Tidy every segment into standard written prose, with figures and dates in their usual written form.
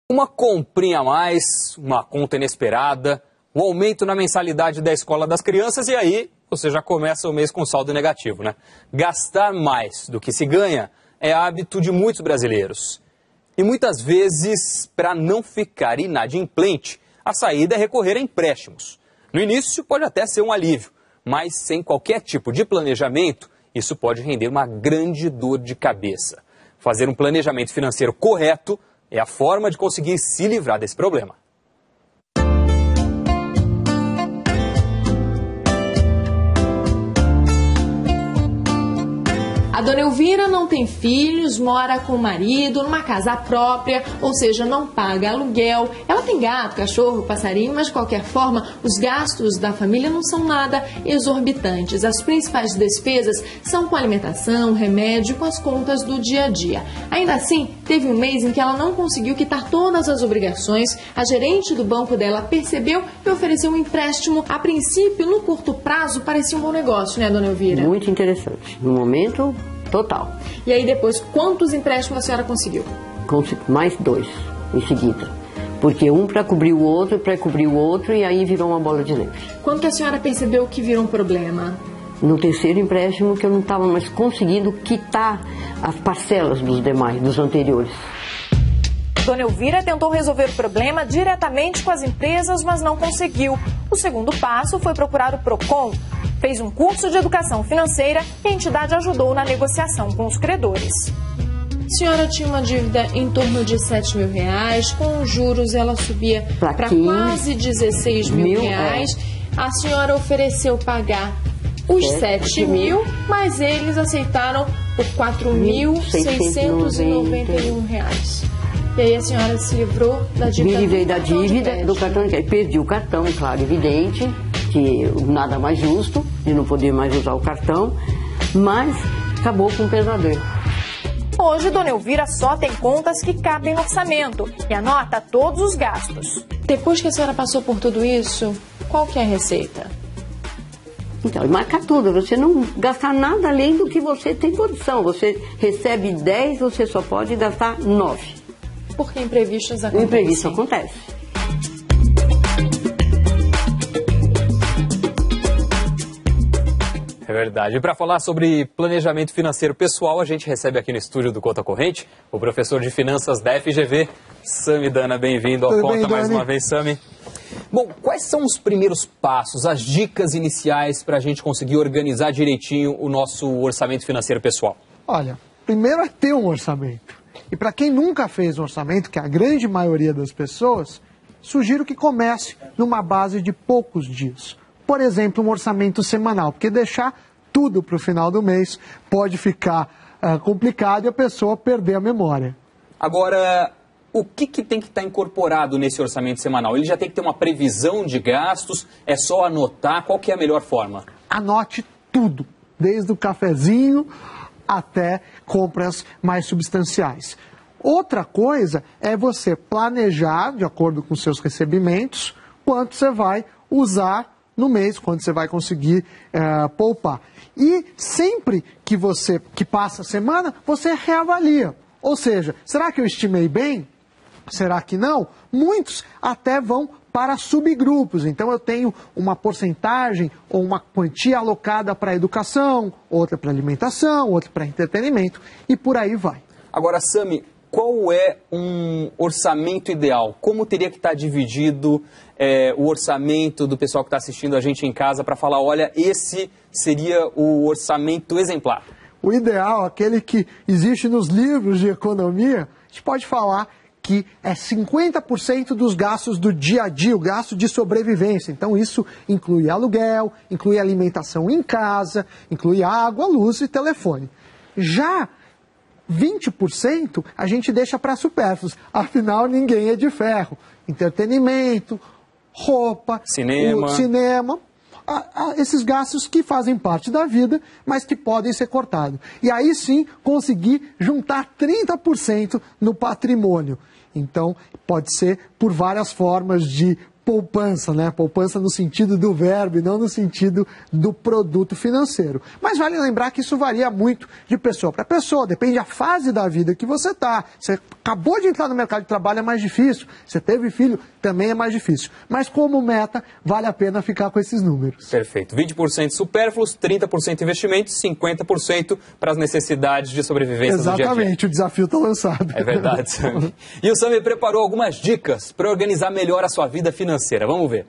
Uma comprinha a mais, uma conta inesperada, um aumento na mensalidade da escola das crianças e aí você já começa o mês com saldo negativo, né? Gastar mais do que se ganha é hábito de muitos brasileiros. E muitas vezes, para não ficar inadimplente, a saída é recorrer a empréstimos. No início pode até ser um alívio, mas sem qualquer tipo de planejamento, isso pode render uma grande dor de cabeça. Fazer um planejamento financeiro correto é a forma de conseguir se livrar desse problema. A dona Elvira não tem filhos, mora com o marido, numa casa própria, ou seja, não paga aluguel. Ela tem gato, cachorro, passarinho, mas de qualquer forma, os gastos da família não são nada exorbitantes. As principais despesas são com alimentação, remédio e com as contas do dia a dia. Ainda assim, teve um mês em que ela não conseguiu quitar todas as obrigações. A gerente do banco dela percebeu e ofereceu um empréstimo. A princípio, no curto prazo, parecia um bom negócio, né, dona Elvira? Muito interessante. No momento, total. E aí depois, quantos empréstimos a senhora conseguiu? Mais 2 em seguida. Porque um para cobrir o outro, e aí virou uma bola de neve. Quando que a senhora percebeu que virou um problema? No terceiro empréstimo, que eu não estava mais conseguindo quitar as parcelas dos demais, dos anteriores. Dona Elvira tentou resolver o problema diretamente com as empresas, mas não conseguiu. O segundo passo foi procurar o PROCON. Fez um curso de educação financeira e a entidade ajudou na negociação com os credores. A senhora tinha uma dívida em torno de R$7 mil. Com os juros ela subia para quase R$16 mil. A senhora ofereceu pagar os 7 mil, mas eles aceitaram por R$4.691. E aí a senhora se livrou da dívida. Me livrei da dívida do cartão de crédito. Perdi o cartão, claro, evidente, que nada mais justo de não poder mais usar o cartão, mas acabou com um pesadelo. Hoje, dona Elvira só tem contas que cabem no orçamento e anota todos os gastos. Depois que a senhora passou por tudo isso, qual que é a receita? Então, marca tudo, você não gastar nada além do que você tem condição. Você recebe 10, você só pode gastar 9. Porque imprevistos acontecem. O imprevisto acontece. É verdade. E para falar sobre planejamento financeiro pessoal, a gente recebe aqui no estúdio do Conta Corrente o professor de finanças da FGV, Sami Dana. Bem-vindo ao Conta mais uma vez, Sami. Bom, quais são os primeiros passos, as dicas iniciais para a gente conseguir organizar direitinho o nosso orçamento financeiro pessoal? Olha, primeiro é ter um orçamento. E para quem nunca fez um orçamento, que é a grande maioria das pessoas, sugiro que comece numa base de poucos dias. Por exemplo, um orçamento semanal, porque deixar tudo para o final do mês pode ficar complicado e a pessoa perder a memória. Agora, o que tem que estar incorporado nesse orçamento semanal? Ele já tem que ter uma previsão de gastos? É só anotar? Qual que é a melhor forma? Anote tudo, desde o cafezinho até compras mais substanciais. Outra coisa é você planejar, de acordo com seus recebimentos, quanto você vai usar no mês, quanto você vai conseguir poupar. E sempre que passa a semana, você reavalia. Ou seja, será que eu estimei bem? Será que não? Muitos até vão para subgrupos. Então eu tenho uma porcentagem ou uma quantia alocada para educação, outra para alimentação, outra para entretenimento e por aí vai. Agora, Sami, qual é um orçamento ideal? Como teria que estar dividido o orçamento do pessoal que está assistindo a gente em casa para falar, olha, esse seria o orçamento exemplar? O ideal, aquele que existe nos livros de economia, a gente pode falar que é 50% dos gastos do dia a dia, o gasto de sobrevivência. Então isso inclui aluguel, inclui alimentação em casa, inclui água, luz e telefone. Já 20% a gente deixa para supérfluos, afinal ninguém é de ferro. Entretenimento, roupa, cinema, esses gastos que fazem parte da vida, mas que podem ser cortados. E aí sim conseguir juntar 30% no patrimônio. Então, pode ser por várias formas de poupança, né? Poupança no sentido do verbo e não no sentido do produto financeiro. Mas vale lembrar que isso varia muito de pessoa para pessoa, depende da fase da vida que você está. Você acabou de entrar no mercado de trabalho, é mais difícil. Você teve filho, também é mais difícil. Mas como meta, vale a pena ficar com esses números. Perfeito. 20% supérfluos, 30% investimentos, 50% para as necessidades de sobrevivência do dia a dia. Exatamente, o desafio está lançado. É verdade, Sami. E o Sami preparou algumas dicas para organizar melhor a sua vida financeira. Vamos ver.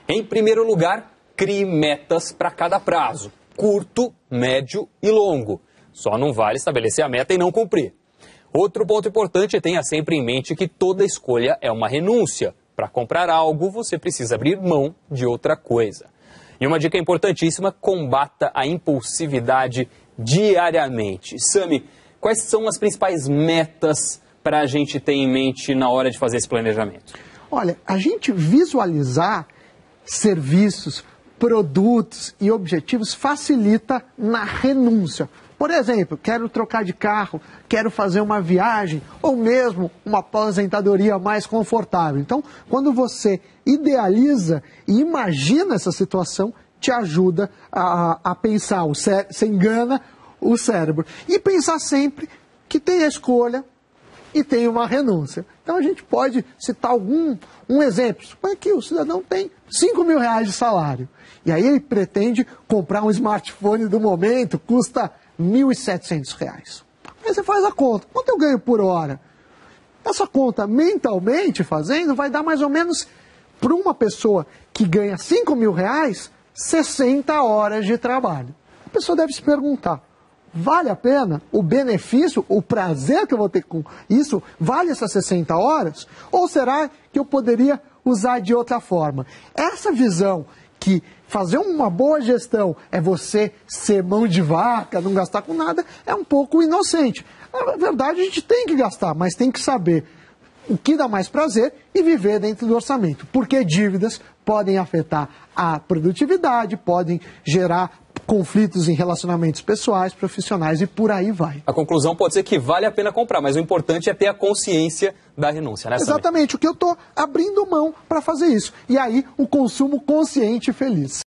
Em primeiro lugar, crie metas para cada prazo. Curto, médio e longo. Só não vale estabelecer a meta e não cumprir. Outro ponto importante é tenha sempre em mente que toda escolha é uma renúncia. Para comprar algo, você precisa abrir mão de outra coisa. E uma dica importantíssima, combata a impulsividade diariamente. Sami, quais são as principais metas para a gente ter em mente na hora de fazer esse planejamento? Olha, a gente visualizar serviços, produtos e objetivos facilita na renúncia. Por exemplo, quero trocar de carro, quero fazer uma viagem ou mesmo uma aposentadoria mais confortável. Então, quando você idealiza e imagina essa situação, te ajuda a pensar, você engana o cérebro. E pensar sempre que tem a escolha e tem uma renúncia. Então a gente pode citar um exemplo. Suponha que o cidadão tem 5 mil reais de salário. E aí ele pretende comprar um smartphone do momento, custa R$ 1.700. Aí você faz a conta. Quanto eu ganho por hora? Essa conta, mentalmente fazendo, vai dar mais ou menos, para uma pessoa que ganha 5 mil reais, 60 horas de trabalho. A pessoa deve se perguntar, vale a pena? O benefício, o prazer que eu vou ter com isso, vale essas 60 horas? Ou será que eu poderia usar de outra forma? Essa visão que fazer uma boa gestão é você ser mão de vaca, não gastar com nada, é um pouco inocente. Na verdade, a gente tem que gastar, mas tem que saber o que dá mais prazer e viver dentro do orçamento. Porque dívidas podem afetar a produtividade, podem gerar conflitos em relacionamentos pessoais, profissionais e por aí vai. A conclusão pode ser que vale a pena comprar, mas o importante é ter a consciência da renúncia, né, Sami? Exatamente, o que eu estou abrindo mão para fazer isso. E aí, o consumo consciente e feliz.